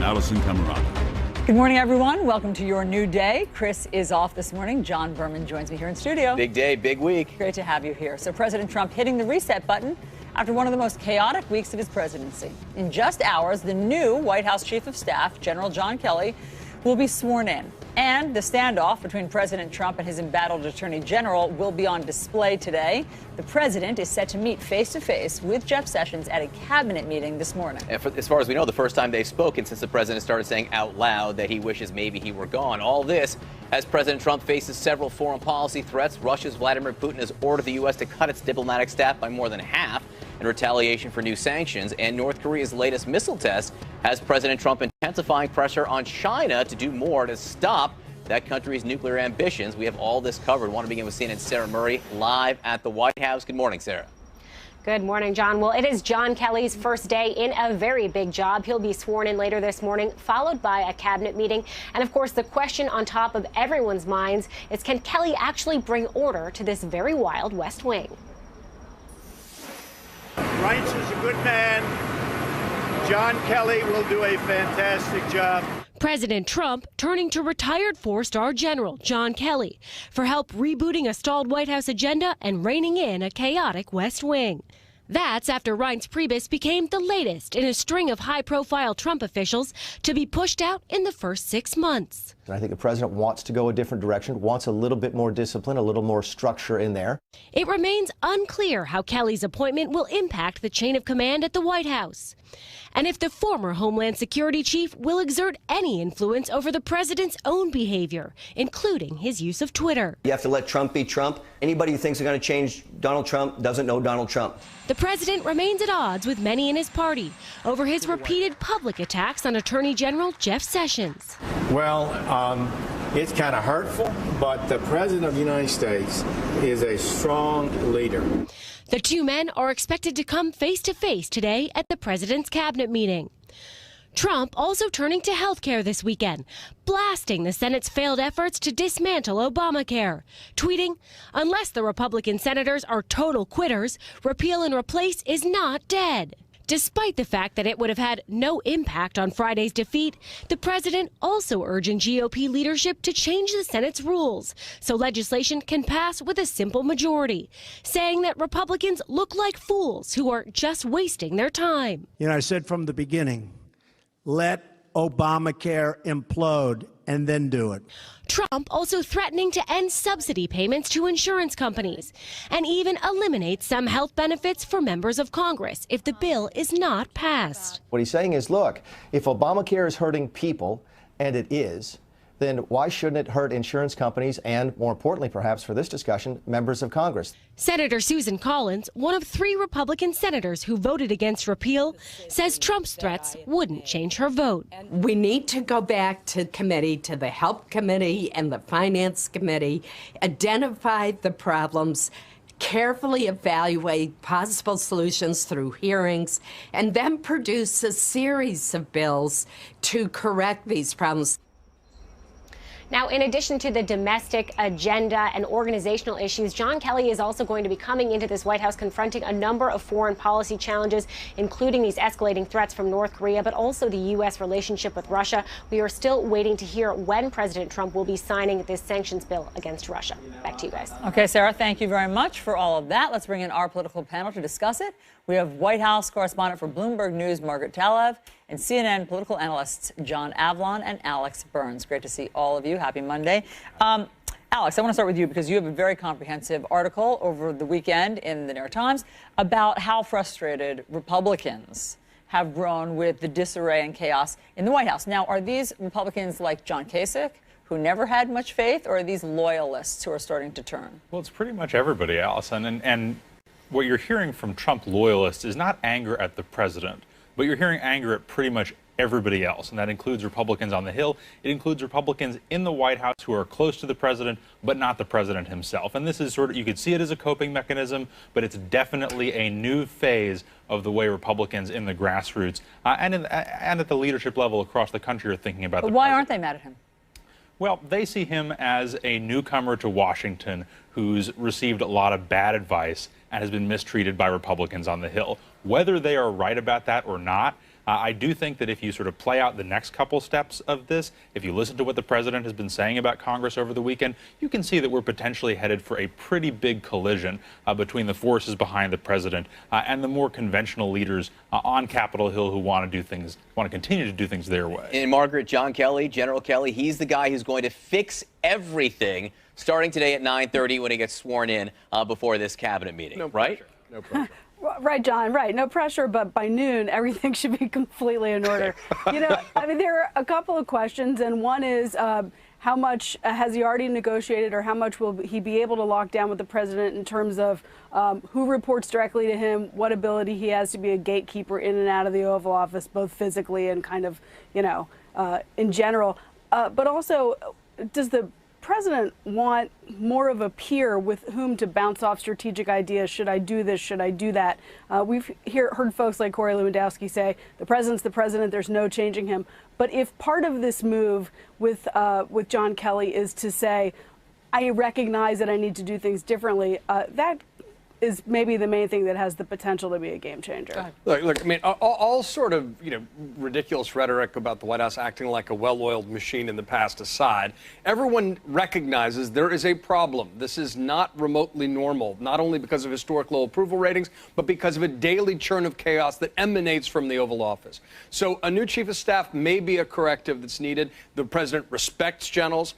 Allison Camerata. Good morning, everyone. Welcome to your new day. Chris is off this morning. John Berman joins me here in studio. Big day, big week. Great to have you here. So President Trump hitting the reset button after one of the most chaotic weeks of his presidency. In just hours, the new White House Chief of Staff, General John Kelly, will be sworn in. And the standoff between President Trump and his embattled Attorney General will be on display today. The president is set to meet face-to-face with Jeff Sessions at a cabinet meeting this morning. And as far as we know, the first time they've spoken since the president started saying out loud that he wishes maybe he were gone. All this as President Trump faces several foreign policy threats. Russia's Vladimir Putin has ordered the U.S. to cut its diplomatic staff by more than half in retaliation for new sanctions. And North Korea's latest missile test has President Trump intensifying pressure on China to do more to stop that country's nuclear ambitions. We have all this covered. I want to begin with CNN's Sarah Murray live at the White House. Good morning, Sarah. Good morning, John. Well, it is John Kelly's first day in a very big job. He'll be sworn in later this morning, followed by a cabinet meeting. And of course, the question on top of everyone's minds is, can Kelly actually bring order to this very wild West Wing? Reince is a good man. John Kelly will do a fantastic job. President Trump turning to retired four-star General John Kelly for help rebooting a stalled White House agenda and reining in a chaotic West Wing. That's after Reince Priebus became the latest in a string of high-profile Trump officials to be pushed out in the first 6 months. I think the president wants to go a different direction, wants a little bit more discipline, a little more structure in there. It remains unclear how Kelly's appointment will impact the chain of command at the White House, and if the former Homeland Security chief will exert any influence over the president's own behavior, including his use of Twitter. You have to let Trump be Trump. Anybody who thinks they're going to change Donald Trump doesn't know Donald Trump. The president remains at odds with many in his party over his repeated public attacks on Attorney General Jeff Sessions. Well, it's kind of hurtful, but the President of the United States is a strong leader. The two men are expected to come face-to-face today at the president's cabinet meeting. Trump also turning to health care this weekend, blasting the Senate's failed efforts to dismantle Obamacare, tweeting, "Unless the Republican senators are total quitters, repeal and replace is not dead." Despite the fact that it would have had no impact on Friday's defeat, the president also urging GOP leadership to change the Senate's rules so legislation can pass with a simple majority, saying that Republicans look like fools who are just wasting their time. You know, I said from the beginning, let Obamacare implode and then do it. Trump also threatening to end subsidy payments to insurance companies and even eliminate some health benefits for members of Congress if the bill is not passed. What he's saying is, look, if Obamacare is hurting people, and it is, then why shouldn't it hurt insurance companies and, more importantly, perhaps for this discussion, members of Congress? Senator Susan Collins, one of 3 Republican senators who voted against repeal, says Trump's threats wouldn't change her vote. We need to go back to committee, to the Help Committee and the Finance Committee, identify the problems, carefully evaluate possible solutions through hearings, and then produce a series of bills to correct these problems. Now, in addition to the domestic agenda and organizational issues, John Kelly is also going to be coming into this White House confronting a number of foreign policy challenges, including these escalating threats from North Korea, but also the U.S. relationship with Russia. We are still waiting to hear when President Trump will be signing this sanctions bill against Russia. Back to you guys. Okay, Sarah, thank you very much for all of that. Let's bring in our political panel to discuss it. We have White House correspondent for Bloomberg News, Margaret Talev, and CNN political analysts John Avlon and Alex Burns. Great to see all of you. Happy Monday. Alex, I want to start with you because you have a very comprehensive article over the weekend in the New York Times about how frustrated Republicans have grown with the disarray and chaos in the White House. Now, are these Republicans like John Kasich, who never had much faith, or are these loyalists who are starting to turn? Well, it's pretty much everybody, Allison. And what you're hearing from Trump loyalists is not anger at the president, but you're hearing anger at pretty much everybody else, and that includes Republicans on the Hill. It includes Republicans in the White House who are close to the president, but not the president himself. And this is sort of, you could see it as a coping mechanism, but it's definitely a new phase of the way Republicans in the grassroots and at the leadership level across the country are thinking about the president. But why aren't they mad at him? Well, they see him as a newcomer to Washington who's received a lot of bad advice and has been mistreated by Republicans on the Hill. Whether they are right about that or not, I do think that if you sort of play out the next couple steps of this, if you listen to what the president has been saying about Congress over the weekend, you can see that we're potentially headed for a pretty big collision between the forces behind the president and the more conventional leaders on Capitol Hill who want to continue to do things their way. And Margaret, John Kelly, General Kelly, he's the guy who's going to fix everything starting today at 9:30 when he gets sworn in before this cabinet meeting, right? No pressure. Right, John, right. No pressure, but by noon, everything should be completely in order. You know, I mean, there are a couple of questions, and one is how much has he already negotiated, or how much will he be able to lock down with the president in terms of who reports directly to him, what ability he has to be a gatekeeper in and out of the Oval Office, both physically and kind of, you know, in general. But also, does the president want more of a peer with whom to bounce off strategic ideas? Should I do this? Should I do that? We've heard folks like Corey Lewandowski say the president's the president. There's no changing him. But if part of this move with John Kelly is to say, I recognize that I need to do things differently, that is maybe the main thing that has the potential to be a game changer. Look, I mean, all sort of, you know, ridiculous rhetoric about the White House acting like a well-oiled machine in the past aside, everyone recognizes there is a problem. This is not remotely normal, not only because of historic low approval ratings, but because of a daily churn of chaos that emanates from the Oval Office. So a new chief of staff may be a corrective that's needed. The president respects generals.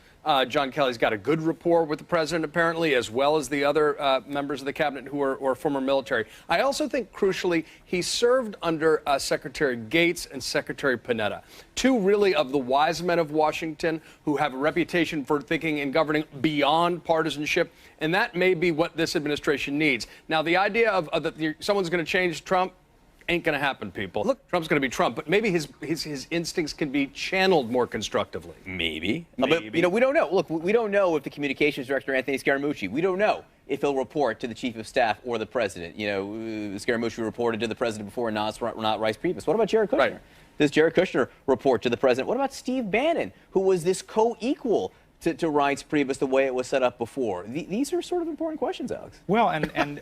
John Kelly's got a good rapport with the president, apparently, as well as the other members of the cabinet who are former military. I also think, crucially, he served under Secretary Gates and Secretary Panetta, two really of the wise men of Washington who have a reputation for thinking and governing beyond partisanship, and that may be what this administration needs. Now, the idea of that someone's going to change Trump ain't going to happen, people. Look, Trump's going to be Trump, but maybe his instincts can be channeled more constructively. Maybe. But, you know, we don't know. Look, we don't know if the communications director, Anthony Scaramucci, we don't know if he'll report to the chief of staff or the president. You know, Scaramucci reported to the president before, not Reince Priebus. What about Jared Kushner? Right. Does Jared Kushner report to the president? What about Steve Bannon, who was this co-equal to Reince Priebus the way it was set up before? These are sort of important questions, Alex. Well, and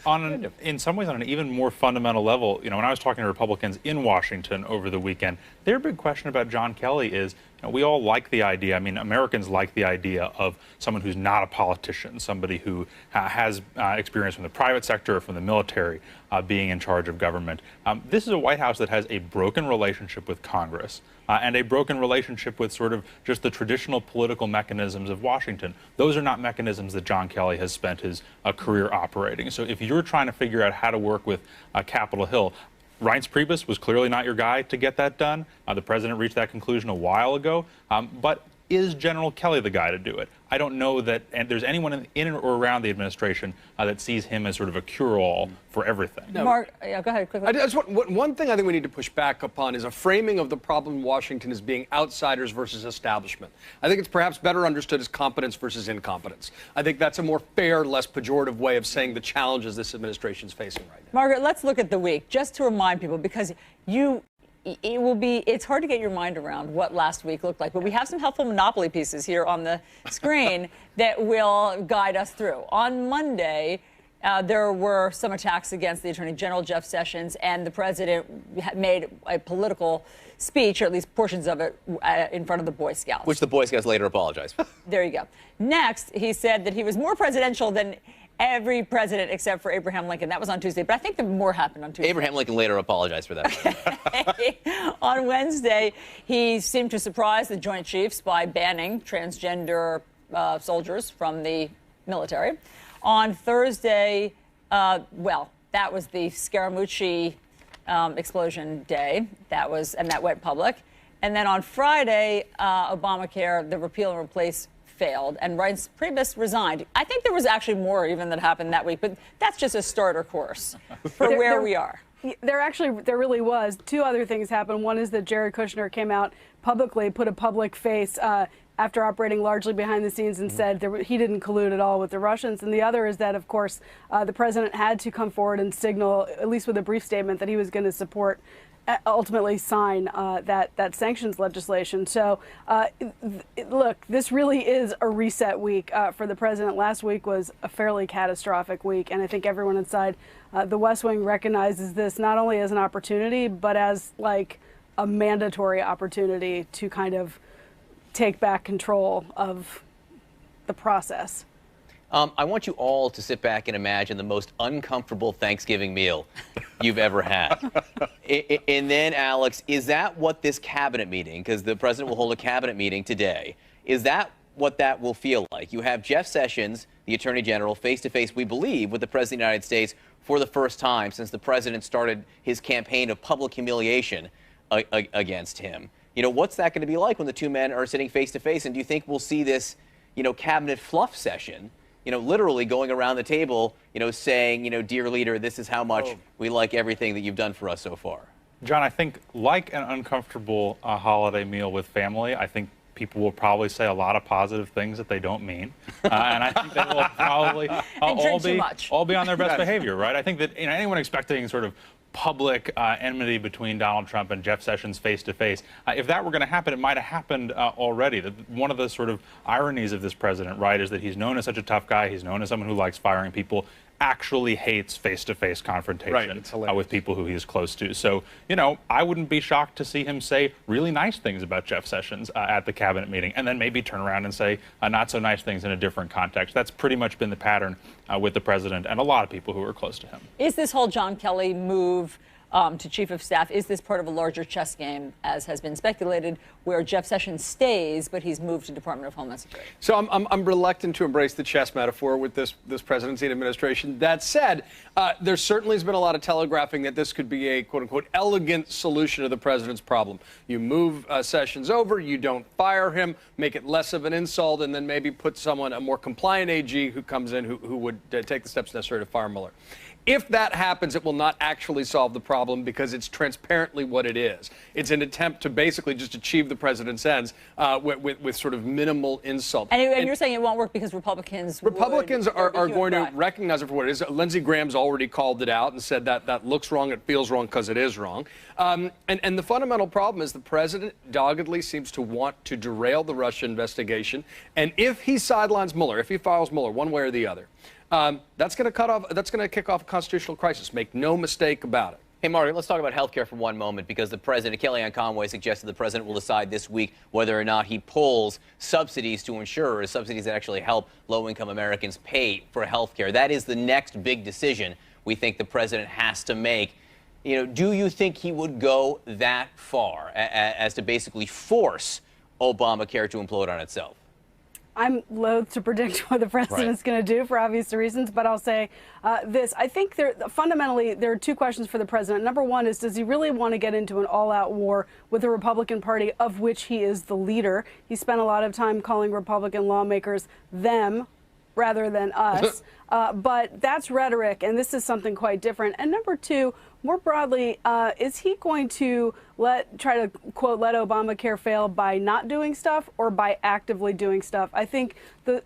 in some ways on an even more fundamental level, you know, when I was talking to Republicans in Washington over the weekend, their big question about John Kelly is, you know, we all like the idea, I mean, Americans like the idea of someone who's not a politician, somebody who has experience from the private sector or from the military being in charge of government. This is a White House that has a broken relationship with Congress. And a broken relationship with sort of just the traditional political mechanisms of Washington. Those are not mechanisms that John Kelly has spent his career operating. So if you're trying to figure out how to work with Capitol Hill, Reince Priebus was clearly not your guy to get that done. The president reached that conclusion a while ago. But is General Kelly the guy to do it? I don't know that there's anyone in or around the administration that sees him as sort of a cure-all for everything. No. Mark, yeah, go ahead quickly. One thing I think we need to push back upon is a framing of the problem in Washington as being outsiders versus establishment. I think it's perhaps better understood as competence versus incompetence. I think that's a more fair, less pejorative way of saying the challenges this administration is facing right now. Margaret, let's look at the week, just to remind people, because it's hard to get your mind around what last week looked like, but we have some helpful Monopoly pieces here on the screen that will guide us through. On Monday, there were some attacks against the Attorney General, Jeff Sessions, and the president made a political speech, or at least portions of it, in front of the Boy Scouts. Which the Boy Scouts later apologized for. There you go. Next, he said that he was more presidential than every president except for Abraham Lincoln. That was on Tuesday, but I think more happened on Tuesday. Abraham Lincoln later apologized for that. On Wednesday, he seemed to surprise the Joint Chiefs by banning transgender soldiers from the military. On Thursday, that was the Scaramucci explosion day. That went public. And then on Friday, Obamacare, the repeal and replace, failed, and Reince Priebus resigned. I think there was actually more even that happened that week, but that's just a starter course for where we are. There really was. Two other things happened. One is that Jared Kushner came out publicly, put a public face after operating largely behind the scenes and said he didn't collude at all with the Russians. And the other is that, of course, the president had to come forward and signal, at least with a brief statement, that he was going to support, ultimately sign that sanctions legislation. So, look, this really is a reset week for the president. Last week was a fairly catastrophic week, and I think everyone inside the West Wing recognizes this not only as an opportunity, but as, like, a mandatory opportunity to kind of take back control of the process. I want you all to sit back and imagine the most uncomfortable Thanksgiving meal you've ever had. And then, Alex, is that what this cabinet meeting, because the president will hold a cabinet meeting today, is that what that will feel like? You have Jeff Sessions, the Attorney General, face-to-face, we believe, with the President of the United States for the first time since the president started his campaign of public humiliation against him. You know, what's that going to be like when the two men are sitting face-to-face? And do you think we'll see this, you know, cabinet fluff session, you know, literally going around the table, you know, saying, you know, dear leader, this is how much we like everything that you've done for us so far? John, I think like an uncomfortable holiday meal with family, I think people will probably say a lot of positive things that they don't mean. And I think they will probably all be on their best behavior, right? I think that, you know, anyone expecting sort of public enmity between Donald Trump and Jeff Sessions face-to-face. If that were going to happen, it might have happened already. One of the sort of ironies of this president, right, is that he's known as such a tough guy. He's known as someone who likes firing people, actually hates face-to-face confrontation with people who he's close to. So, you know, I wouldn't be shocked to see him say really nice things about Jeff Sessions at the cabinet meeting, and then maybe turn around and say not so nice things in a different context. That's pretty much been the pattern with the president and a lot of people who are close to him. Is this whole John Kelly move to chief of staff, is this part of a larger chess game, as has been speculated, where Jeff Sessions stays, but he's moved to Department of Homeland Security? So I'm reluctant to embrace the chess metaphor with this presidency and administration. That said, there certainly has been a lot of telegraphing that this could be a quote-unquote elegant solution to the president's problem. You move Sessions over, you don't fire him, make it less of an insult, and then maybe put someone, a more compliant AG who comes in who would take the steps necessary to fire Mueller. If that happens, it will not actually solve the problem because it's transparently what it is. It's an attempt to basically just achieve the president's ends with sort of minimal insult. And you're saying it won't work because Republicans are going to recognize it for what it is. Lindsey Graham's already called it out and said that that looks wrong, it feels wrong because it is wrong. And the fundamental problem is the president doggedly seems to want to derail the Russia investigation. And if he sidelines Mueller, if he files Mueller one way or the other, that's going to kick off a constitutional crisis. Make no mistake about it. Hey, Margaret, let's talk about health care for one moment, because the president, Kellyanne Conway, suggested the president will decide this week whether or not he pulls subsidies to insurers, subsidies that actually help low-income Americans pay for health care. That is the next big decision we think the president has to make. You know, do you think he would go that far as to basically force Obamacare to implode on itself? I'm loath to predict what the president's going to do for obvious reasons, but I'll say this. I think fundamentally there are two questions for the president. Number one is, does he really want to get into an all-out war with the Republican Party, of which he is the leader? He spent a lot of time calling Republican lawmakers them rather than us. But that's rhetoric, and this is something quite different. And number two, more broadly, is he going to try to, quote, let Obamacare fail by not doing stuff or by actively doing stuff? I think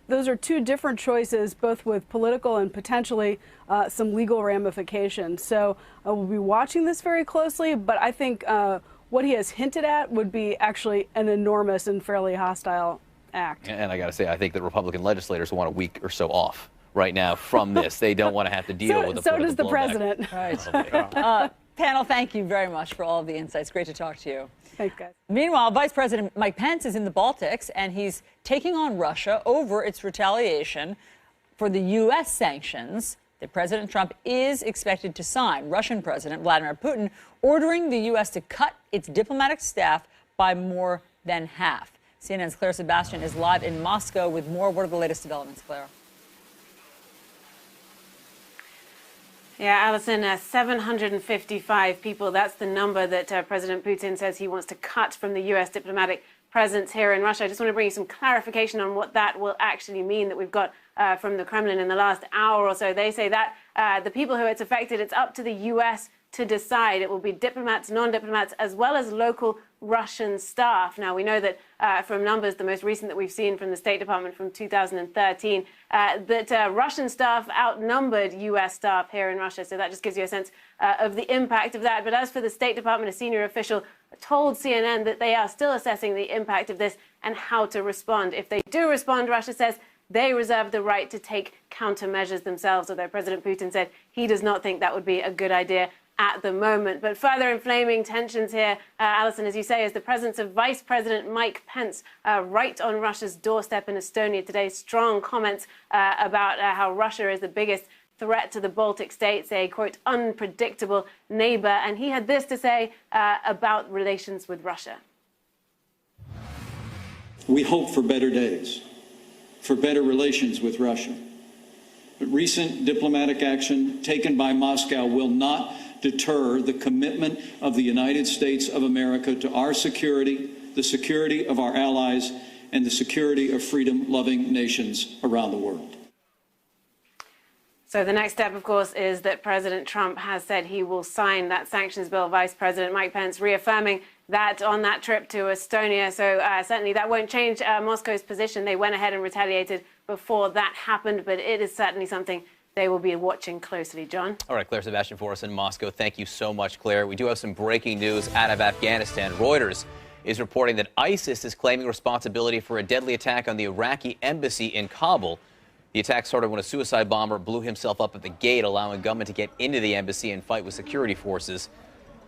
those are two different choices, both with political and potentially some legal ramifications. So we'll be watching this very closely, but I think what he has hinted at would be actually an enormous and fairly hostile act. And I got to say, I think that Republican legislators want a week or so off right now from this. They don't want to have to deal with the So does the blowback. president. Right. Panel, thank you very much for all of the insights. Great to talk to you. Thanks, guys. Meanwhile, Vice President Mike Pence is in the Baltics, and he's taking on Russia over its retaliation for the U.S. sanctions that President Trump is expected to sign. Russian President Vladimir Putin ordering the U.S. to cut its diplomatic staff by more than half. CNN's Claire Sebastian is live in Moscow with more. What are the latest developments, Claire? Yeah, Alison, 755 people. That's the number that President Putin says he wants to cut from the U.S. diplomatic presence here in Russia. I just want to bring you some clarification on what that will actually mean that we've got from the Kremlin in the last hour or so. They say that the people who it's affected, it's up to the U.S. to decide. It will be diplomats, non-diplomats, as well as local Russian staff. Now, we know that from numbers, the most recent that we've seen from the State Department from 2013, that Russian staff outnumbered U.S. staff here in Russia. So that just gives you a sense of the impact of that. But as for the State Department, a senior official told CNN that they are still assessing the impact of this and how to respond. If they do respond, Russia says they reserve the right to take countermeasures themselves, although President Putin said he does not think that would be a good idea at the moment. But further inflaming tensions here, Alison, as you say, is the presence of Vice President Mike Pence right on Russia's doorstep in Estonia today. Strong comments about how Russia is the biggest threat to the Baltic states, a, quote, unpredictable neighbor. And he had this to say about relations with Russia. We hope for better days, for better relations with Russia. But recent diplomatic action taken by Moscow will not deter the commitment of the United States of America to our security, the security of our allies, and the security of freedom-loving nations around the world. So the next step, of course, is that President Trump has said he will sign that sanctions bill. Vice President Mike Pence reaffirming that on that trip to Estonia. So certainly that won't change Moscow's position. They went ahead and retaliated before that happened, but it is certainly something they will be watching closely. John? All right, Claire Sebastian for us in Moscow. Thank you so much, Claire. We do have some breaking news out of Afghanistan. Reuters is reporting that ISIS is claiming responsibility for a deadly attack on the Iraqi embassy in Kabul. The attack started when a suicide bomber blew himself up at the gate, allowing gunmen to get into the embassy and fight with security forces.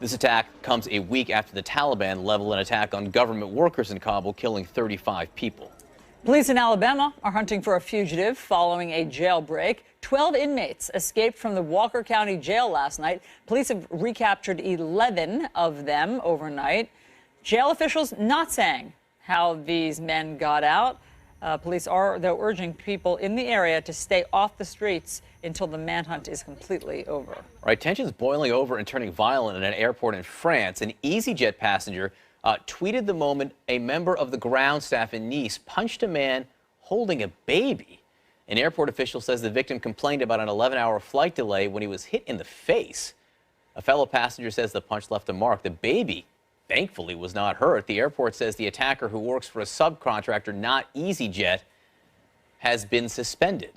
This attack comes a week after the Taliban leveled an attack on government workers in Kabul, killing 35 people. Police in Alabama are hunting for a fugitive following a jailbreak. 12 inmates escaped from the Walker County Jail last night. Police have recaptured 11 of them overnight. Jail officials not saying how these men got out. Police are, though, urging people in the area to stay off the streets until the manhunt is completely over. All right, tensions boiling over and turning violent at an airport in France. An EasyJet passenger tweeted the moment a member of the ground staff in Nice punched a man holding a baby. An airport official says the victim complained about an 11-hour flight delay when he was hit in the face. A fellow passenger says the punch left a mark. The baby, thankfully, was not hurt. The airport says the attacker, who works for a subcontractor, not EasyJet, has been suspended.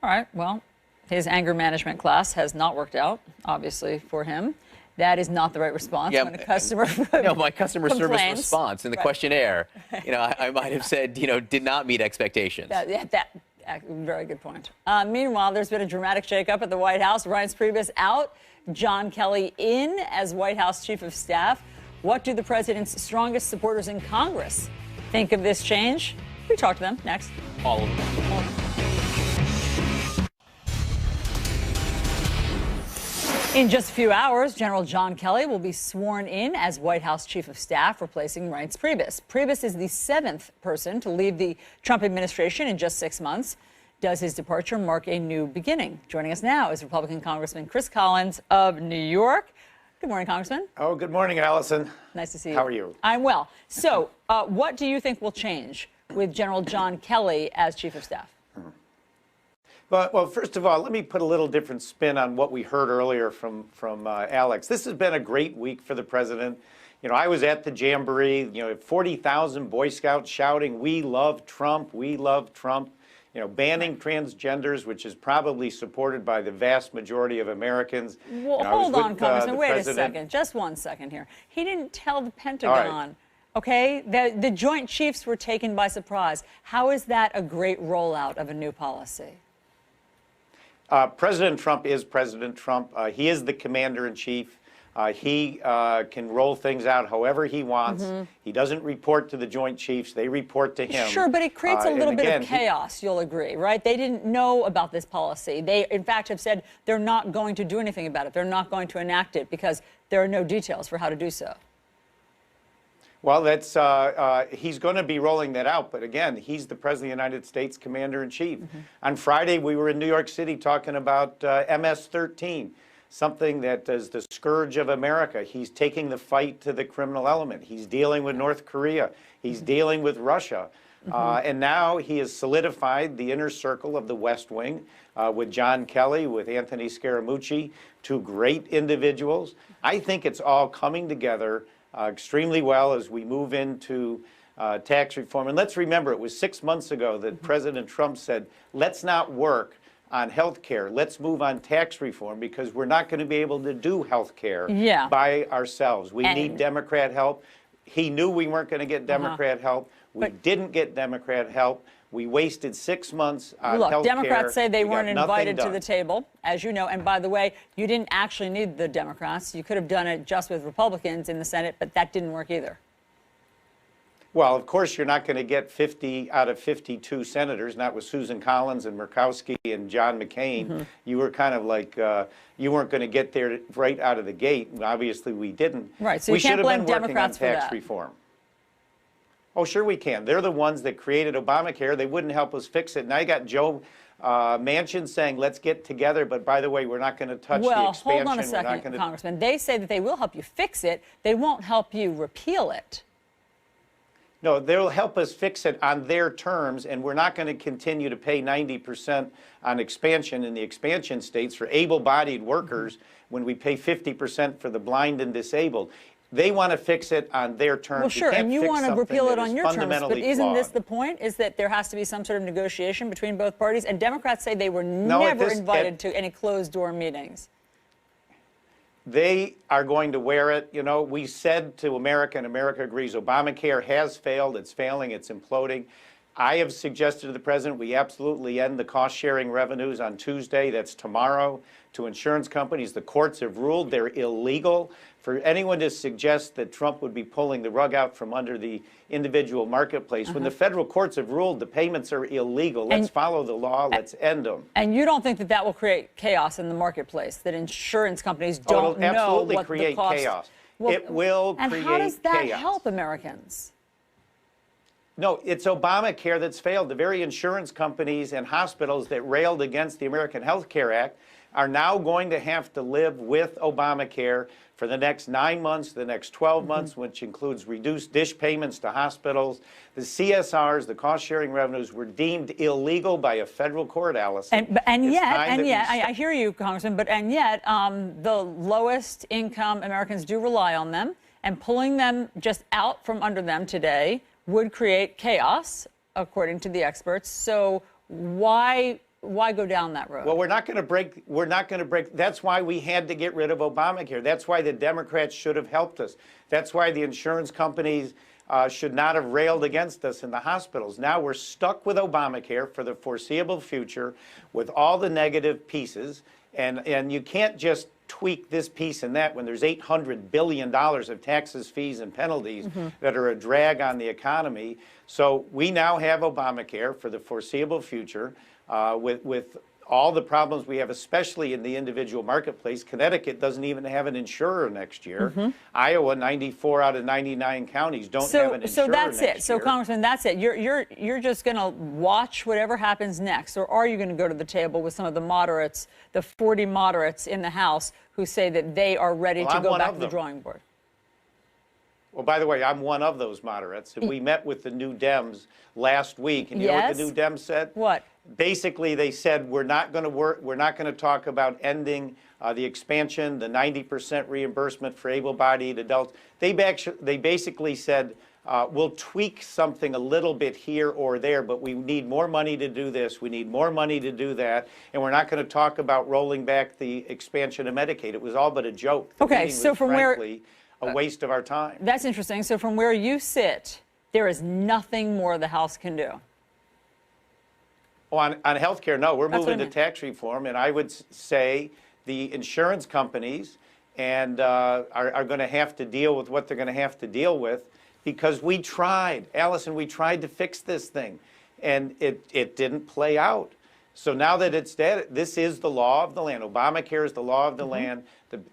All right, well, his anger management class has not worked out, obviously, for him. That is not the right response when a customer No, my customer service complains. response in the questionnaire, I might have said, did not meet expectations. Very good point. Meanwhile, there's been a dramatic shakeup at the White House. Reince Priebus out, John Kelly in as White House Chief of Staff. What do the president's strongest supporters in Congress think of this change? We talk to them next. All of them. In just a few hours, General John Kelly will be sworn in as White House Chief of Staff, replacing Reince Priebus. Priebus is the 7th person to leave the Trump administration in just 6 months. Does his departure mark a new beginning? Joining us now is Republican Congressman Chris Collins of New York. Good morning, Congressman. Oh, good morning, Allison. Nice to see you. How are you? I'm well. So, what do you think will change with General John Kelly as Chief of Staff? Well, first of all, let me put a little different spin on what we heard earlier from Alex. This has been a great week for the president. I was at the Jamboree, 40,000 Boy Scouts shouting, "We love Trump, we love Trump." Banning transgenders, which is probably supported by the vast majority of Americans. Well, hold on, Congressman. Wait a second. Just 1 second here. He didn't tell the Pentagon. Okay? The Joint Chiefs were taken by surprise. How is that a great rollout of a new policy? President Trump is President Trump. He is the commander-in-chief. He can roll things out however he wants. Mm-hmm. He doesn't report to the Joint Chiefs. They report to him. Sure, but it creates a little bit of chaos, you'll agree, right? They didn't know about this policy. They, in fact, have said they're not going to do anything about it. They're not going to enact it because there are no details for how to do so. Well, he's going to be rolling that out. But again, he's the President of the United States, Commander-in-Chief. Mm-hmm. On Friday, we were in New York City talking about MS-13, something that is the scourge of America. He's taking the fight to the criminal element. He's dealing with North Korea. He's dealing with Russia. Mm-hmm. And now he has solidified the inner circle of the West Wing with John Kelly, with Anthony Scaramucci, two great individuals. I think it's all coming together extremely well as we move into tax reform. And let's remember, it was 6 months ago that President Trump said, let's not work on health care. Let's move on tax reform because we're not going to be able to do health care by ourselves. We need Democrat help. he knew we weren't going to get Democrat help. We didn't get Democrat help. We wasted 6 months on Look, health Democrats care. say they We weren't got nothing invited to done. the table, as you know. And by the way, you didn't actually need the Democrats. You could have done it just with Republicans in the Senate, but that didn't work either. Well, of course, you're not going to get 50 out of 52 senators, not with Susan Collins and Murkowski and John McCain. You were kind of like, you weren't going to get there right out of the gate. Obviously, we didn't. Right, so we you can't should have blame been working Democrats on for tax that. reform. Oh, sure we can. They're the ones that created Obamacare. They wouldn't help us fix it. Now you got Joe Manchin saying, let's get together, but by the way, we're not going to touch the expansion. Well, hold on a We're not second, gonna... Congressman. They say that they will help you fix it. They won't help you repeal it. No, they'll help us fix it on their terms, and we're not going to continue to pay 90% on expansion in the expansion states for able-bodied workers when we pay 50% for the blind and disabled. They want to fix it on their terms. Well, sure, and you want to repeal it on your terms, but isn't this flawed. the point, is that there has to be some sort of negotiation between both parties? And Democrats say they were never invited to any closed-door meetings. They are going to wear it. You know, we said to America, and America agrees, Obamacare has failed. It's failing. It's imploding. I have suggested to the president we absolutely end the cost-sharing revenues on Tuesday. That's tomorrow. To insurance companies, the courts have ruled they're illegal. For anyone to suggest that Trump would be pulling the rug out from under the individual marketplace, when the federal courts have ruled the payments are illegal, let's follow the law, let's end them. And you don't think that that will create chaos in the marketplace, that insurance companies don't it'll absolutely know what create the cost... chaos. Well, it will create chaos. And how does that help Americans? No, it's Obamacare that's failed. The very insurance companies and hospitals that railed against the American Health Care Act are now going to have to live with Obamacare for the next 9 months, the next 12 months, which includes reduced dish payments to hospitals. The CSRs, the cost-sharing revenues, were deemed illegal by a federal court, Allison. And yet, I hear you, Congressman, and yet the lowest income Americans do rely on them, and pulling them just out from under them today would create chaos, according to the experts. So why go down that road? Well, we're not going to break. That's why we had to get rid of Obamacare. That's why the Democrats should have helped us. That's why the insurance companies should not have railed against us in the hospitals. Now we're stuck with Obamacare for the foreseeable future with all the negative pieces. And you can't just tweak this piece and that when there's $800 billion of taxes, fees, and penalties that are a drag on the economy. So we now have Obamacare for the foreseeable future. With all the problems we have, especially in the individual marketplace. Connecticut doesn't even have an insurer next year. Iowa, 94 out of 99 counties don't have an insurer So that's next it. So, year. Congressman, that's it. You're just going to watch whatever happens next, or are you going to go to the table with some of the moderates, the 40 moderates in the House, who say that they are ready to go back to the drawing board? Well, by the way, I'm one of those moderates. And we met with the New Dems last week, and you know what the New Dems said? What? Basically, they said we're not going to work. We're not going to talk about ending the expansion, the 90% reimbursement for able-bodied adults. They basically said we'll tweak something a little bit here or there, but we need more money to do this. We need more money to do that, and we're not going to talk about rolling back the expansion of Medicaid. It was all but a joke. The Okay, meeting so was, from frankly, a waste of our time. That's interesting. So from where you sit, there is nothing more the House can do. On health care, no. We're That's what moving I to mean. tax reform, and I would say the insurance companies and are going to have to deal with what they're going to have to deal with because we tried. Allison, we tried to fix this thing, and it didn't play out. So now that it's dead, this is the law of the land. Obamacare is the law of the land.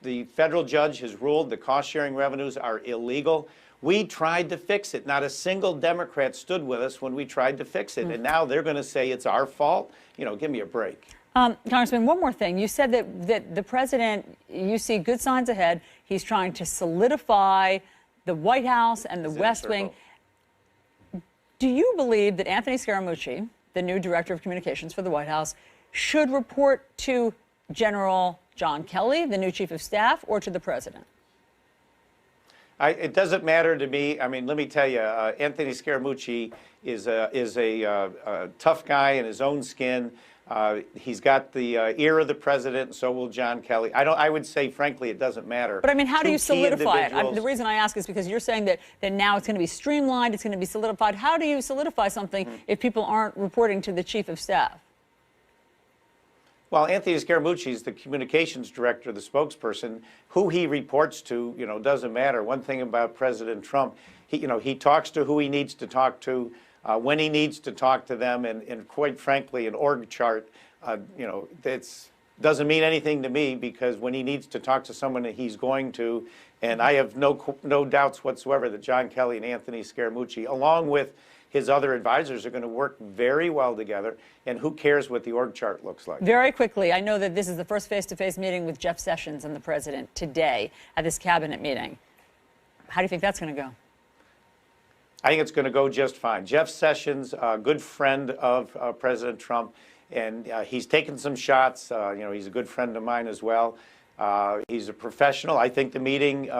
The federal judge has ruled the cost-sharing revenues are illegal. We tried to fix it. Not a single Democrat stood with us when we tried to fix it. And now they're going to say it's our fault. You know, give me a break. Congressman, one more thing. You said that the president, you see good signs ahead. He's trying to solidify the White House and the West Wing. Do you believe that Anthony Scaramucci, the new director of communications for the White House, should report to General John Kelly, the new chief of staff, or to the president? It doesn't matter to me. I mean, let me tell you, Anthony Scaramucci is a tough guy in his own skin. He's got the ear of the president, and so will John Kelly. I would say, frankly, it doesn't matter. But I mean, how do you Two key solidify it? individuals- The reason I ask is because you're saying that now it's going to be streamlined, it's going to be solidified. How do you solidify something if people aren't reporting to the chief of staff? Well, Anthony Scaramucci is the communications director, the spokesperson. Who he reports to, doesn't matter. One thing about President Trump, he talks to who he needs to talk to, when he needs to talk to them, and quite frankly, an org chart, that doesn't mean anything to me, because when he needs to talk to someone that he's going to, and I have no doubts whatsoever that John Kelly and Anthony Scaramucci, along with his other advisors, are going to work very well together, and who cares what the org chart looks like? Very quickly, I know that this is the first face-to-face meeting with Jeff Sessions and the president today at this cabinet meeting. How do you think that's going to go? I think it's going to go just fine. Jeff Sessions, a good friend of President Trump, and he's taken some shots. He's a good friend of mine as well. He's a professional. I think the meeting,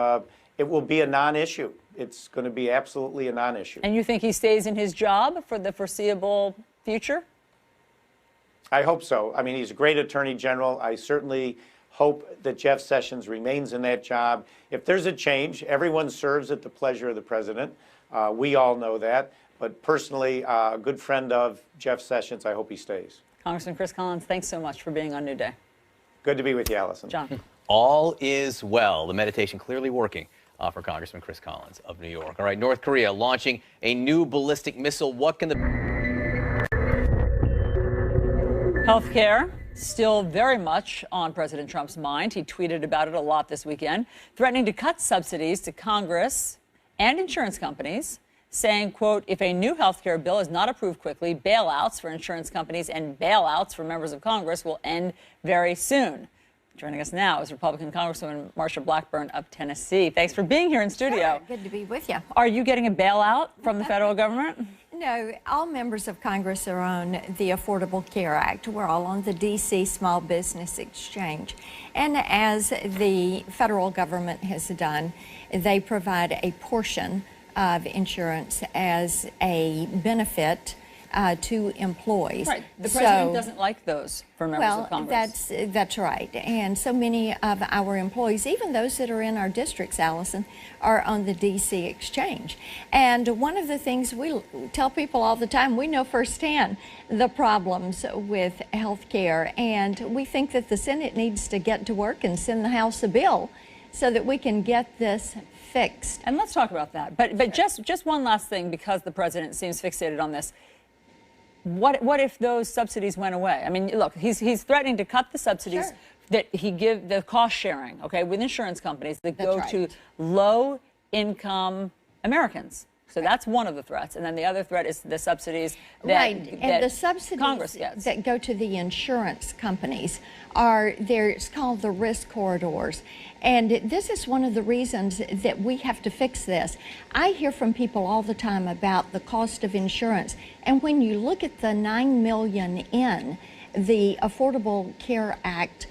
it will be a non-issue. It's going to be absolutely a non-issue. And you think he stays in his job for the foreseeable future? I hope so. I mean, he's a great attorney general. I certainly hope that Jeff Sessions remains in that job. If there's a change, everyone serves at the pleasure of the president. We all know that. But personally, a good friend of Jeff Sessions, I hope he stays. Congressman Chris Collins, thanks so much for being on New Day. Good to be with you, Allison. John. All is well. The meditation clearly working for Congressman Chris Collins of New York. All right, North Korea launching a new ballistic missile. What can the... Healthcare still very much on President Trump's mind. He tweeted about it a lot this weekend, threatening to cut subsidies to Congress and insurance companies, saying, quote, if a new health care bill is not approved quickly, bailouts for insurance companies and bailouts for members of Congress will end very soon. Joining us now is Republican Congresswoman Marsha Blackburn of Tennessee. Thanks for being here in studio. Sure, good to be with you. Are you getting a bailout from the federal government? No, all members of Congress are on the Affordable Care Act. We're all on the D.C. Small Business Exchange. And as the federal government has done, they provide a portion of insurance as a benefit to employees. Right. The president doesn't like those for members of Congress. That's right. And so many of our employees, even those that are in our districts, Allison, are on the D.C. Exchange. And one of the things we tell people all the time, we know firsthand the problems with health care, and we think that the Senate needs to get to work and send the House a bill so that we can get this fixed. And let's talk about that. But just one last thing, because the president seems fixated on this. What if those subsidies went away? I mean, look, he's threatening to cut the subsidies that he give the cost sharing, okay, with insurance companies that go to low income Americans. So that's one of the threats. And then the other threat is the subsidies that, and the subsidies Congress gets. That go to the insurance companies are there. It's called the risk corridors. And this is one of the reasons that we have to fix this. I hear from people all the time about the cost of insurance. And when you look at the $9 million in the Affordable Care Act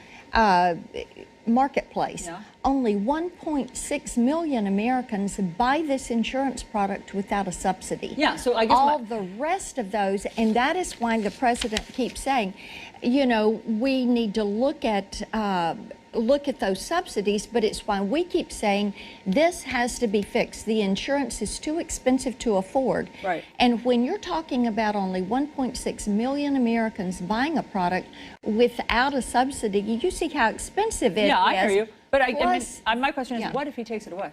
marketplace, only 1.6 million Americans buy this insurance product without a subsidy. Yeah, so I guess all the rest of those, and that is why the president keeps saying, we need to look at those subsidies, but it's why we keep saying this has to be fixed. The insurance is too expensive to afford. Right. And when you're talking about only 1.6 million Americans buying a product without a subsidy, you see how expensive it is. Yeah, I hear you. But Plus, my question is, what if he takes it away?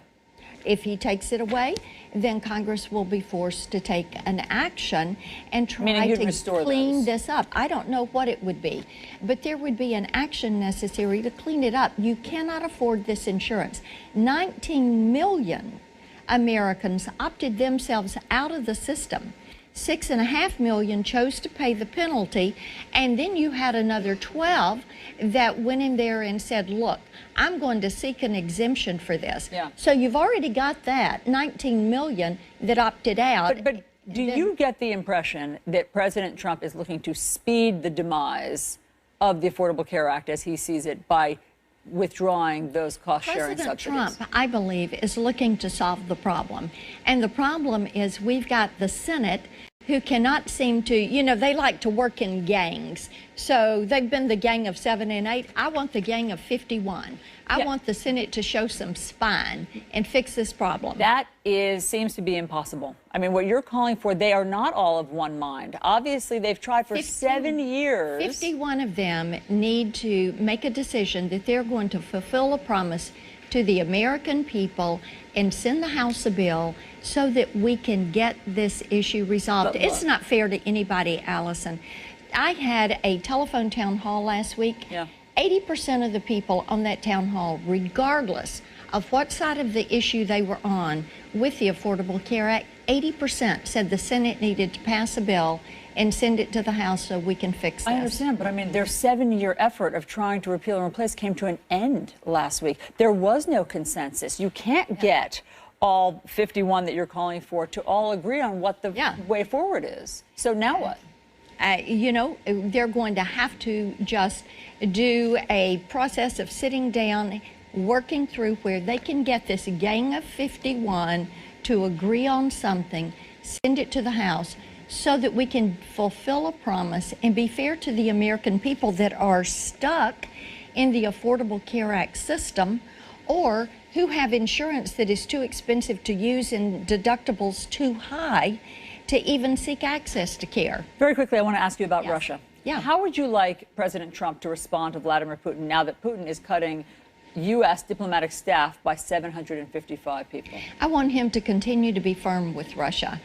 If he takes it away, then Congress will be forced to take an action and try to clean this up. I don't know what it would be, but there would be an action necessary to clean it up. You cannot afford this insurance. 19 million Americans opted themselves out of the system. 6.5 million chose to pay the penalty, and then you had another 12 that went in there and said, look, I'm going to seek an exemption for this. Yeah. So you've already got that 19 million that opted out. But do you get the impression that President Trump is looking to speed the demise of the Affordable Care Act as he sees it by withdrawing those cost-sharing subsidies? President Trump, I believe, is looking to solve the problem. And the problem is we've got the Senate who cannot seem to, they like to work in gangs. So they've been the gang of 7 and 8. I want the gang of 51. I want the Senate to show some spine and fix this problem. That seems to be impossible. I mean, what you're calling for, they are not all of one mind. Obviously, they've tried for 7 years. 51 of them need to make a decision that they're going to fulfill a promise to the American people and send the House a bill so that we can get this issue resolved. It's not fair to anybody, Allison. I had a telephone town hall last week. 80% of the people on that town hall, regardless of what side of the issue they were on with the Affordable Care Act, 80% said the Senate needed to pass a bill and send it to the House so we can fix this. I understand, but I mean, their 7-year effort of trying to repeal and replace came to an end last week. There was no consensus. You can't get all 51 that you're calling for to all agree on what the way forward is. So now what? They're going to have to just do a process of sitting down, working through where they can get this gang of 51 to agree on something, send it to the House, so that we can fulfill a promise and be fair to the American people that are stuck in the Affordable Care Act system, or who have insurance that is too expensive to use and deductibles too high to even seek access to care. Very quickly, I want to ask you about Russia. How would you like President Trump to respond to Vladimir Putin now that Putin is cutting U.S. diplomatic staff by 755 people? I want him to continue to be firm with Russia.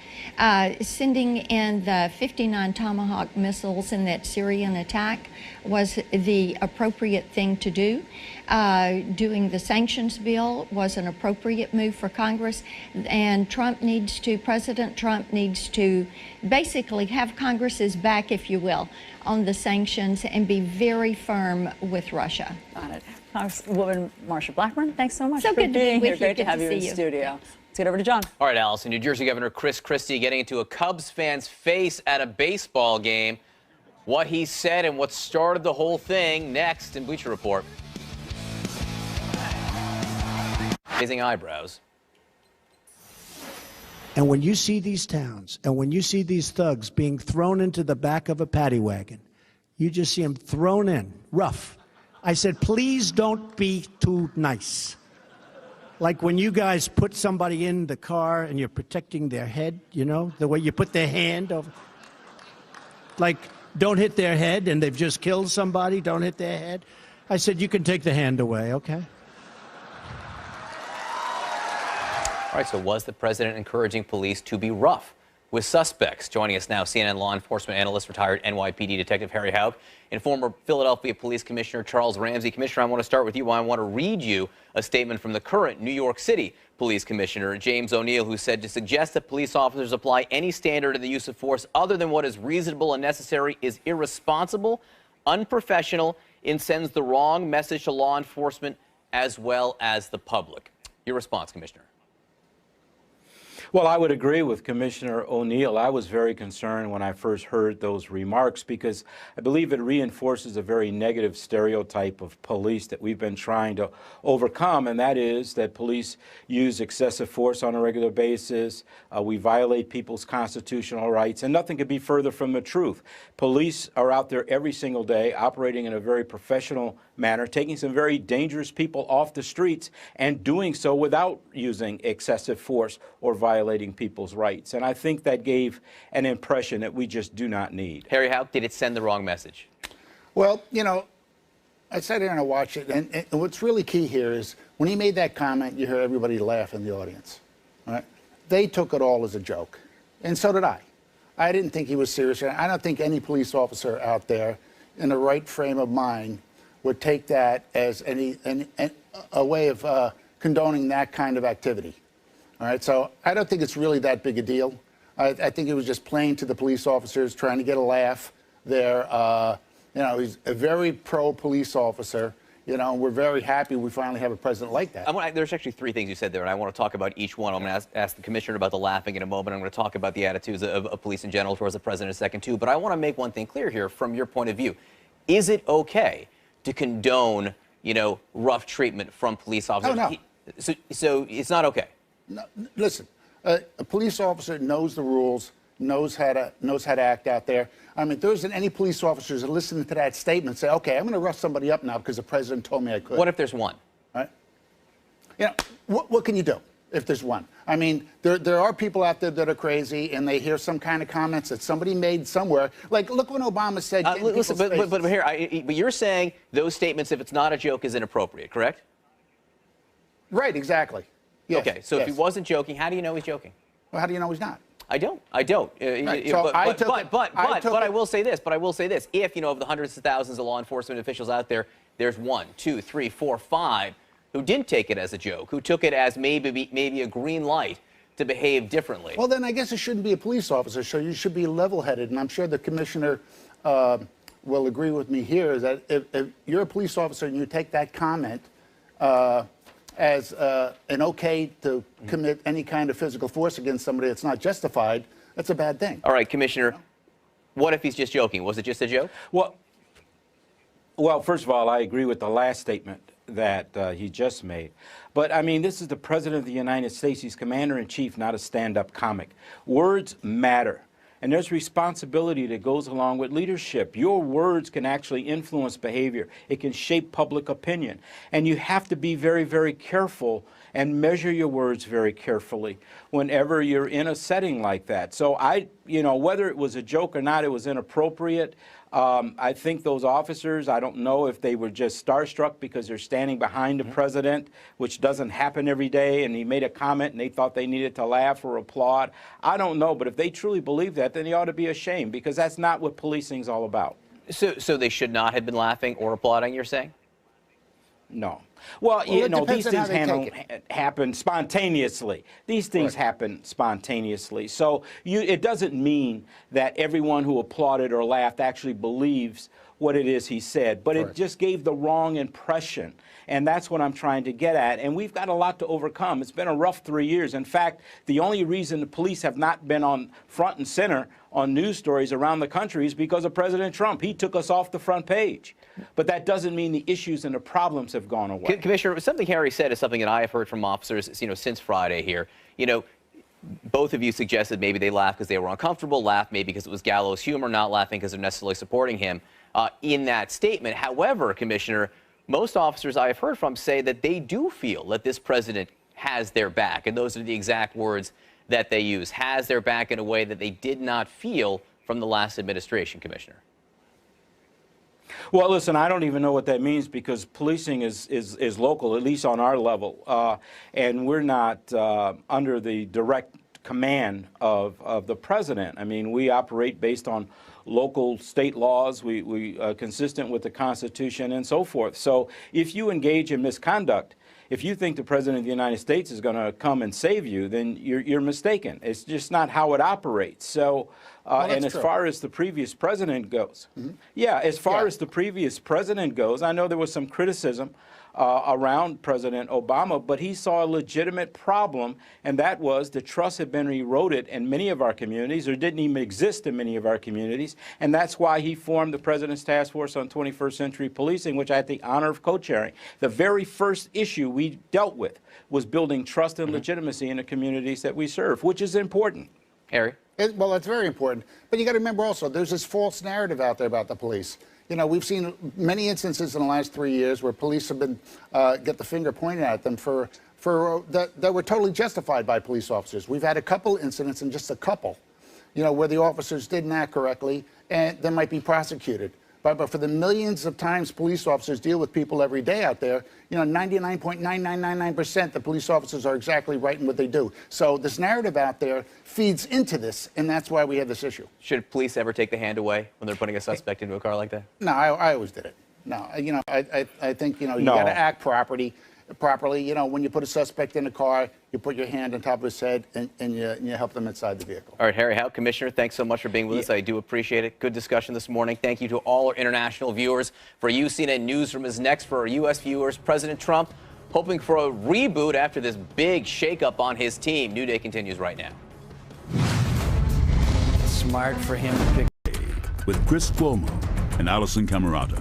Sending in the 59 Tomahawk missiles in that Syrian attack was the appropriate thing to do. Doing the sanctions bill was an appropriate move for Congress. And President Trump needs to basically have Congress's back, if you will, on the sanctions and be very firm with Russia. Got it. Congresswoman Marsha Blackburn, thanks so much for being here. Great to have you in studio. Let's get over to John. All right, Allison. New Jersey Governor Chris Christie getting into a Cubs fan's face at a baseball game. What he said and what started the whole thing next in Bleacher Report. Raising eyebrows. And when you see these towns and when you see these thugs being thrown into the back of a paddy wagon, you just see them thrown in, rough. I said, please don't be too nice. Like when you guys put somebody in the car and you're protecting their head, the way you put their hand over. Like, don't hit their head, and they've just killed somebody, don't hit their head. I said, you can take the hand away, okay? All right, so was the president encouraging police to be rough with suspects? Joining us now, CNN law enforcement analyst, retired NYPD Detective Harry Houck, and former Philadelphia Police Commissioner Charles Ramsey. Commissioner, I want to start with you. I want to read you a statement from the current New York City Police Commissioner, James O'Neill, who said to suggest that police officers apply any standard in the use of force other than what is reasonable and necessary is irresponsible, unprofessional, and sends the wrong message to law enforcement as well as the public. Your response, Commissioner? Well, I would agree with Commissioner O'Neill. I was very concerned when I first heard those remarks because I believe it reinforces a very negative stereotype of police that we've been trying to overcome, and that is that police use excessive force on a regular basis. We violate people's constitutional rights, and nothing could be further from the truth. Police are out there every single day operating in a very professional manner, taking some very dangerous people off the streets and doing so without using excessive force or violating people's rights. And I think that gave an impression that we just do not need. Harry Houck, did it send the wrong message? Well, I sat there and I watched it, and what's really key here is when he made that comment, you heard everybody laugh in the audience. All right? They took it all as a joke, and so did I. I didn't think he was serious. I don't think any police officer out there in the right frame of mind would take that as a way of condoning that kind of activity. All right, so I don't think it's really that big a deal. I think it was just playing to the police officers, trying to get a laugh there. He's a very pro-police officer, and we're very happy we finally have a president like that. There's actually three things you said there, and I want to talk about each one. I'm going to ask the commissioner about the laughing in a moment. I'm going to talk about the attitudes of police in general towards the president in a second, too. But I want to make one thing clear here from your point of view. Is it okay to condone, rough treatment from police officers? Oh, no. So it's not okay? No, listen, a police officer knows the rules. knows how to act out there. I mean, there isn't any police officers that listen to that statement and say, okay, I'm going to rush somebody up now because the president told me I could. What if there's one? Right? You know, what can you do if there's one? I mean, there are people out there that are crazy, and they hear some kind of comments that somebody made somewhere. Like, look what Obama said. Listen, but you're saying those statements, if it's not a joke, is inappropriate, correct? Right, exactly. Yes, okay, so if he wasn't joking, how do you know he's joking? Well, how do you know he's not? I don't. Right. So but I will say this. If, you know, of the hundreds of thousands of law enforcement officials out there, there's 1, 2, 3, 4, 5 who didn't take it as a joke, who took it as maybe a green light to behave differently. Well, then I guess it shouldn't be a police officer. So you should be level-headed, and I'm sure the commissioner will agree with me here. Is that if you're a police officer and you take that comment as an okay to commit any kind of physical force against somebody that's not justified, that's a bad thing. All right, Commissioner, what if he's just joking? Was it just a joke? Well, first of all, I agree with the last statement that he just made. But, I mean, this is the President of the United States. He's Commander-in-Chief, not a stand-up comic. Words matter. And there's responsibility that goes along with leadership. Your words can actually influence behavior. It can shape public opinion. And you have to be very, very careful and measure your words very carefully whenever you're in a setting like that. So whether it was a joke or not, it was inappropriate. I think those officers, I don't know if they were just starstruck because they're standing behind the president, which doesn't happen every day, and he made a comment and they thought they needed to laugh or applaud. I don't know, but if they truly believe that, then they ought to be ashamed, because that's not what policing is all about. So they should not have been laughing or applauding, you're saying? No. Well, these things happen spontaneously. These things happen spontaneously. So it doesn't mean that everyone who applauded or laughed actually believes what it is he said, but it just gave the wrong impression. And that's what I'm trying to get at. And we've got a lot to overcome. It's been a rough 3 years. In fact, the only reason the police have not been on front and center on news stories around the country is because of President Trump. He took us off the front page. But that doesn't mean the issues and the problems have gone away. Commissioner, something Harry said is something that I have heard from officers, since Friday here. Both of you suggested maybe they laughed because they were uncomfortable, laughed maybe because it was gallows humor, not laughing because they're necessarily supporting him in that statement. However, Commissioner, most officers I have heard from say that they do feel that this president has their back, and those are the exact words that they use, has their back in a way that they did not feel from the last administration, Commissioner. Well, listen, I don't even know what that means, because policing is local, at least on our level, and we're not under the direct command of the president. I mean, we operate based on local state laws, we consistent with the Constitution and so forth. So if you engage in misconduct, if you think the President of the United States is going to come and save you, then you're mistaken. It's just not how it operates. So, and as far as the previous president goes, as far as the previous president goes, I know there was some criticism around President Obama, but he saw a legitimate problem, and that was the trust had been eroded in many of our communities, or didn't even exist in many of our communities, and that's why he formed the President's Task Force on 21st Century Policing, which I had the honor of co-chairing. The very first issue we dealt with was building trust and legitimacy in the communities that we serve, which is important. Harry? Well, it's very important. But you got to remember also, there's this false narrative out there about the police. We've seen many instances in the last 3 years where police have been get the finger pointed at them for that were totally justified by police officers. We've had a couple incidents, and just a couple, where the officers didn't act correctly, and they might be prosecuted. But for the millions of times police officers deal with people every day out there, 99.9999% the police officers are exactly right in what they do. So this narrative out there feeds into this, and that's why we have this issue. Should police ever take the hand away when they're putting a suspect into a car like that? No, I always did it. No, I think, you got to act properly. When you put a suspect in a car, you put your hand on top of his head and you help them inside the vehicle. All right, Harry Haupt, Commissioner, thanks so much for being with us. I do appreciate it. Good discussion this morning. Thank you to all our international viewers. For CNN Newsroom is next. For our U.S. viewers, President Trump hoping for a reboot after this big shakeup on his team. New Day continues right now. Smart for him to pick. With Chris Cuomo and Allison Camerata.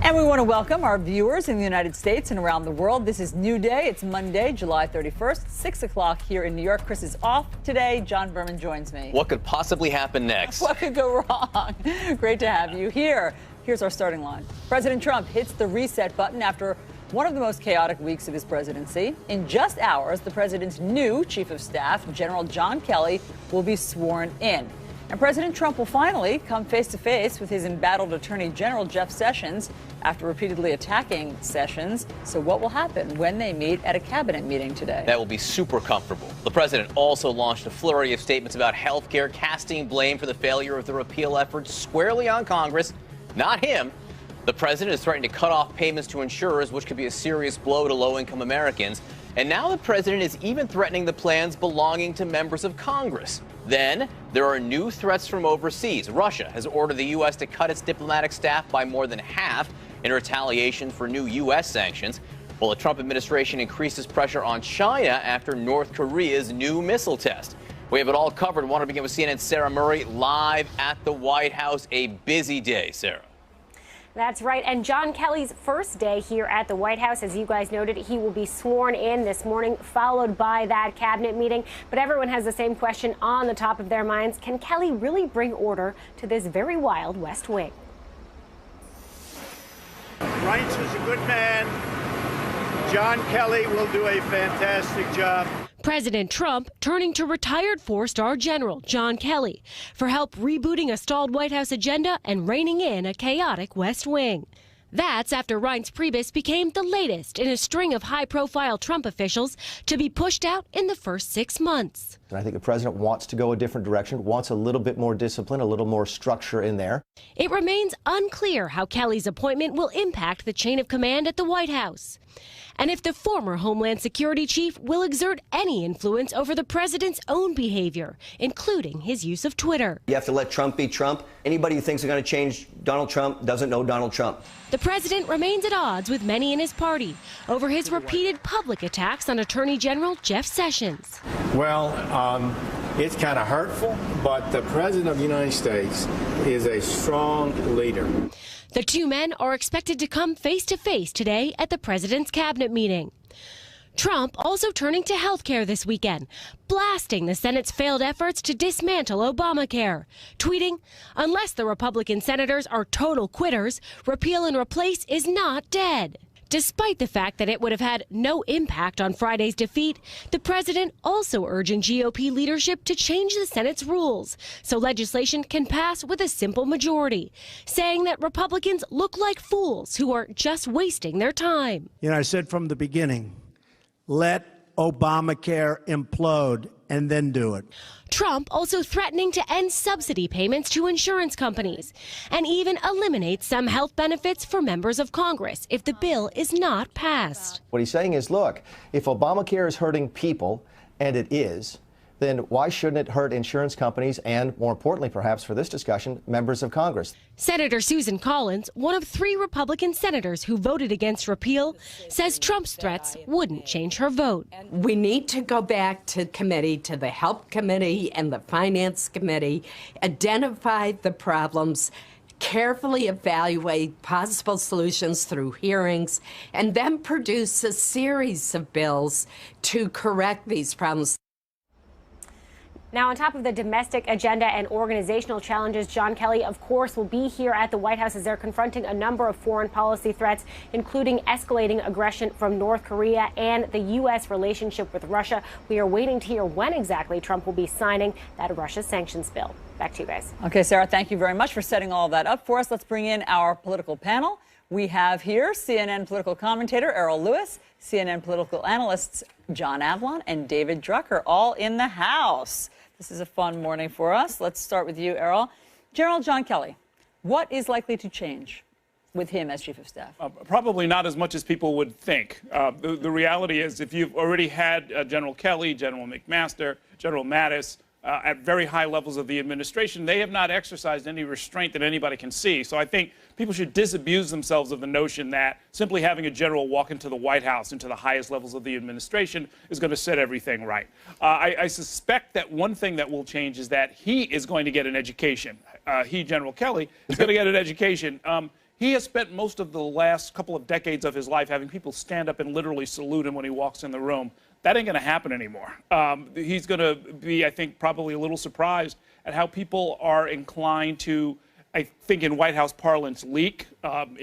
And we want to welcome our viewers in the United States and around the world. This is New Day. It's Monday, July 31st, 6 o'clock here in New York. Chris is off today. John Berman joins me. What could possibly happen next? What could go wrong? Great to have you here. Here's our starting line. President Trump hits the reset button after one of the most chaotic weeks of his presidency. In just hours, the president's new chief of staff, General John Kelly, will be sworn in. And President Trump will finally come face to face with his embattled Attorney General Jeff Sessions after repeatedly attacking Sessions. So what will happen when they meet at a cabinet meeting today? That will be super comfortable. The president also launched a flurry of statements about health care, casting blame for the failure of the repeal efforts squarely on Congress, not him. The president is threatening to cut off payments to insurers, which could be a serious blow to low-income Americans. And now the president is even threatening the plans belonging to members of Congress. Then there are new threats from overseas. Russia has ordered the U.S. to cut its diplomatic staff by more than half in retaliation for new U.S. sanctions, while the Trump administration increases pressure on China after North Korea's new missile test. We have it all covered. I want to begin with CNN's Sarah Murray live at the White House. A busy day, Sarah. That's right. And John Kelly's first day here at the White House, as you guys noted, he will be sworn in this morning, followed by that cabinet meeting. But everyone has the same question on the top of their minds. Can Kelly really bring order to this very wild West Wing? Reince is a good man. John Kelly will do a fantastic job. President Trump turning to retired four-star General John Kelly for help rebooting a stalled White House agenda and reining in a chaotic West Wing. That's after Reince Priebus became the latest in a string of high-profile Trump officials to be pushed out in the first 6 months. And I think the president wants to go a different direction, wants a little bit more discipline, a little more structure in there. It remains unclear how Kelly's appointment will impact the chain of command at the White House, and if the former Homeland Security chief will exert any influence over the president's own behavior, including his use of Twitter. You have to let Trump be Trump. Anybody who thinks they're going to change Donald Trump doesn't know Donald Trump. The president remains at odds with many in his party over his repeated public attacks on Attorney General Jeff Sessions. Well, it's kind of hurtful, but the president of the United States is a strong leader. The two men are expected to come face to face today at the president's cabinet meeting. Trump also turning to health care this weekend, blasting the Senate's failed efforts to dismantle Obamacare, tweeting, "Unless the Republican senators are total quitters, repeal and replace is not dead." Despite the fact that it would have had no impact on Friday's defeat, the president also urging GOP leadership to change the Senate's rules so legislation can pass with a simple majority, saying that Republicans look like fools who are just wasting their time. You know, I said from the beginning, let Obamacare implode and then do it. Trump also threatening to end subsidy payments to insurance companies and even eliminate some health benefits for members of Congress if the bill is not passed. What he's saying is, look, if Obamacare is hurting people, and it is, then why shouldn't it hurt insurance companies and, more importantly, perhaps for this discussion, members of Congress? Senator Susan Collins, one of 3 Republican senators who voted against repeal, says Trump's threats wouldn't change her vote. We need to go back to committee, to the Help Committee and the Finance Committee, identify the problems, carefully evaluate possible solutions through hearings, and then produce a series of bills to correct these problems. Now, on top of the domestic agenda and organizational challenges, John Kelly, of course, will be here at the White House as they're confronting a number of foreign policy threats, including escalating aggression from North Korea and the U.S. relationship with Russia. We are waiting to hear when exactly Trump will be signing that Russia sanctions bill. Back to you guys. Okay, Sarah, thank you very much for setting all of that up for us. Let's bring in our political panel. We have here CNN political commentator Errol Louis, CNN political analysts John Avlon and David Drucker, all in the house. This is a fun morning for us. Let's start with you, Errol. General John Kelly, what is likely to change with him as chief of staff? Probably not as much as people would think. The reality is, if you've already had General Kelly, General McMaster, General Mattis, at very high levels of the administration, they have not exercised any restraint that anybody can see. So I think people should disabuse themselves of the notion that simply having a general walk into the White House, into the highest levels of the administration, is going to set everything right. I suspect that one thing that will change is that he is going to get an education. General Kelly, is going to get an education. He has spent most of the last couple of decades of his life having people stand up and literally salute him when he walks in the room. That ain't going to happen anymore. He's going to be, I think, probably a little surprised at how people are inclined to, I think in White House parlance, leak.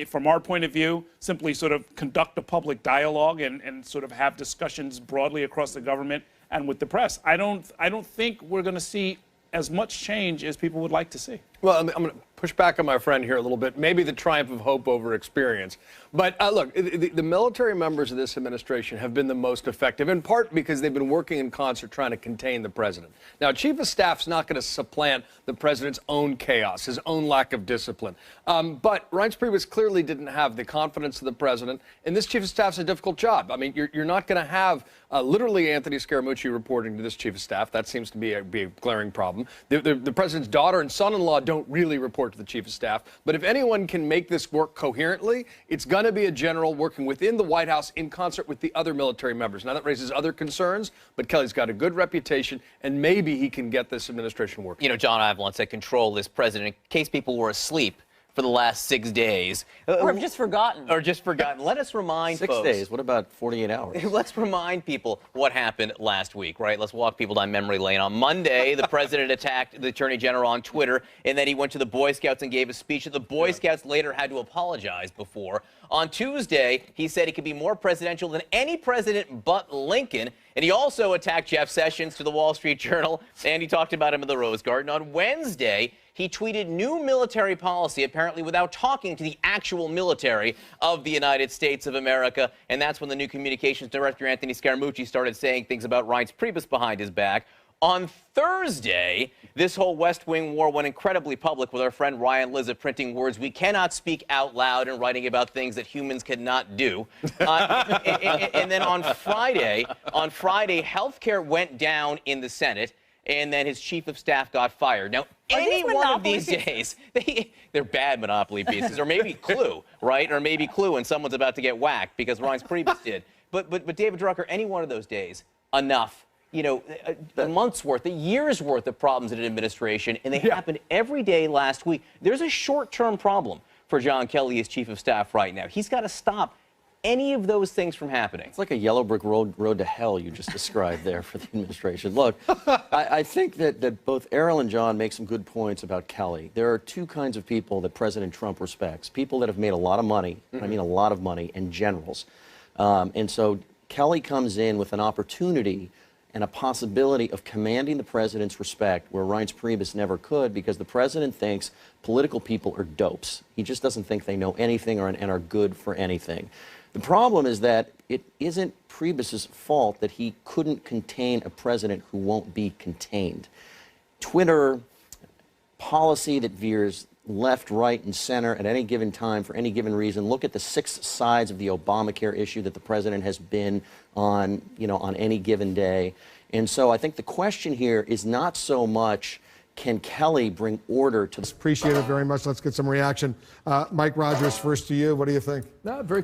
From our point of view, simply sort of conduct a public dialogue and sort of have discussions broadly across the government and with the press. I don't think we're going to see as much change as people would like to see. Well, I'm going to push back on my friend here a little bit. Maybe the triumph of hope over experience. But look, the military members of this administration have been the most effective, in part because they've been working in concert trying to contain the president. Now, Chief of Staff's not going to supplant the president's own chaos, his own lack of discipline. But Reince Priebus clearly didn't have the confidence of the president, and this Chief of Staff's a difficult job. I mean, you're not going to have literally Anthony Scaramucci reporting to this Chief of Staff. That seems to be a glaring problem. The president's daughter and son-in-law don't really report to the Chief of Staff. But if anyone can make this work coherently, it's going to be a general working within the White House in concert with the other military members. Now, that raises other concerns, but Kelly's got a good reputation, and maybe he can get this administration working. You know, John Avlon said control this president in case people were asleep for the last 6 days. Or have just forgotten. Or just forgotten. Let us remind 6 folks. days. What about 48 hours? Let's remind people what happened last week, right? Let's walk people down memory lane. On Monday, the president attacked the attorney general on Twitter, and then he went to the Boy Scouts and gave a speech that the Boy Scouts later had to apologize before. On Tuesday, he said he could be more presidential than any president but Lincoln. And he also attacked Jeff Sessions to the Wall Street Journal, and he talked about him in the Rose Garden. On Wednesday, he tweeted new military policy, apparently without talking to the actual military of the United States of America. And that's when the new communications director, Anthony Scaramucci, started saying things about Reince Priebus behind his back. On Thursday, this whole West Wing war went incredibly public with our friend Ryan Lizza printing words we cannot speak out loud and writing about things that humans cannot do. And then on Friday, healthcare went down in the Senate, and then his chief of staff got fired. Now, any one of these days, they're bad Monopoly pieces, or maybe Clue, right? Or maybe Clue, and someone's about to get whacked because Reince Priebus did. But David Drucker, any one of those days, enough. You know, a month's worth, a year's worth of problems in an administration, and they happened every day last week. There's a short-term problem for John Kelly as chief of staff right now. He's got to stop any of those things from happening. It's like a yellow brick road to hell you just described there for the administration. Look, I think that both Errol and John make some good points about Kelly. There are two kinds of people that President Trump respects. People that have made a lot of money, I mean a lot of money, and generals. And so Kelly comes in with an opportunity and a possibility of commanding the president's respect where Reince Priebus never could, because the president thinks political people are dopes. He just doesn't think they know anything and are good for anything. The problem is that it isn't Priebus's fault that he couldn't contain a president who won't be contained. Twitter, policy that veers left, right, and center at any given time for any given reason. Look at the 6 sides of the Obamacare issue that the president has been on, on any given day. And so I think the question here is not so much can Kelly bring order to this. Appreciate it very much. Let's get some reaction. Mike Rogers, first to you. What do you think? Very